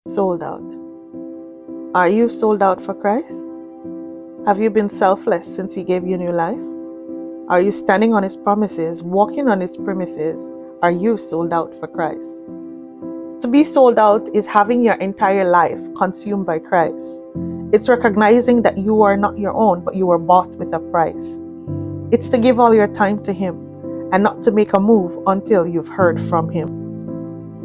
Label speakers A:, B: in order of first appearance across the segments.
A: Sold out. Are you sold out for Christ? Have you been selfless since He gave you new life? Are you standing on His promises, walking on His premises? Are you sold out for Christ? To be sold out is having your entire life consumed by Christ. It's recognizing that you are not your own, but you were bought with a price. It's to give all your time to Him and not to make a move until you've heard from Him.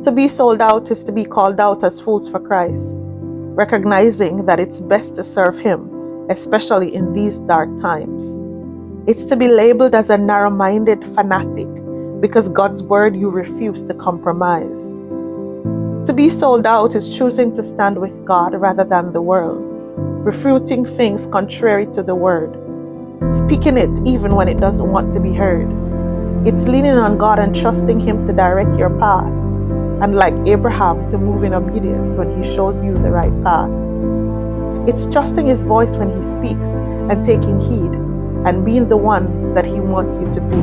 A: To be sold out is to be called out as fools for Christ, recognizing that it's best to serve Him, especially in these dark times. It's to be labeled as a narrow-minded fanatic because God's word you refuse to compromise. To be sold out is choosing to stand with God rather than the world, refuting things contrary to the word, speaking it even when it doesn't want to be heard. It's leaning on God and trusting Him to direct your path, and like Abraham, to move in obedience when He shows you the right path. It's trusting His voice when He speaks and taking heed and being the one that He wants you to be.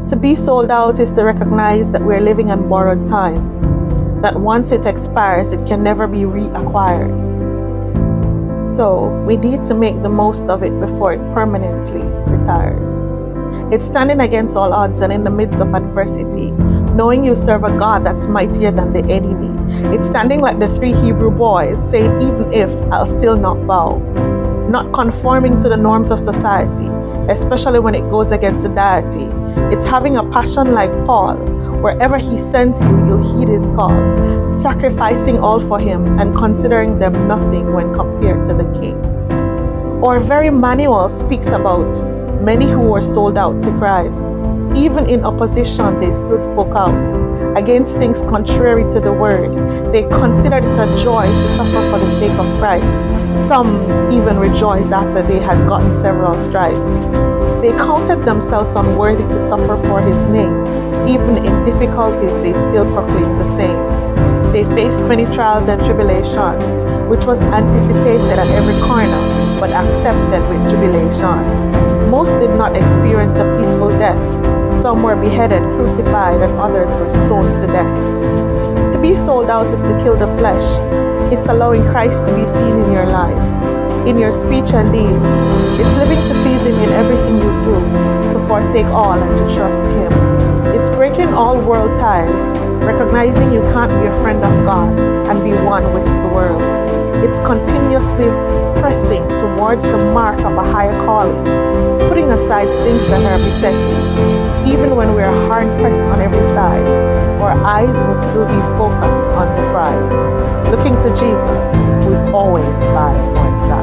A: To be sold out is to recognize that we're living on borrowed time, that once it expires, it can never be reacquired. So we need to make the most of it before it permanently retires. It's standing against all odds and in the midst of adversity, knowing you serve a God that's mightier than the enemy. It's standing like the 3 Hebrew boys, saying, even if, I'll still not bow. Not conforming to the norms of society, especially when it goes against the deity. It's having a passion like Paul. Wherever he sends you, you'll heed his call, sacrificing all for him and considering them nothing when compared to the king. Our very manual speaks about many who were sold out to Christ. Even in opposition, they still spoke out against things contrary to the word. They considered it a joy to suffer for the sake of Christ. Some even rejoiced after they had gotten several stripes. They counted themselves unworthy to suffer for His name. Even in difficulties, they still proclaimed the same. They faced many trials and tribulations, which was anticipated at every corner, but accepted with jubilation. Most did not experience a peaceful death. Some were beheaded, crucified, and others were stoned to death. To be sold out is to kill the flesh. It's allowing Christ to be seen in your life, in your speech and deeds. It's living to please Him in everything you do, to forsake all and to trust Him. It's breaking all world ties, recognizing you can't be a friend of God and be one with the world. It's continuously pressing towards the mark of a higher calling, putting aside things that are besetting. Even when we are hard pressed on every side, our eyes will still be focused on the prize, looking to Jesus, who is always by our side.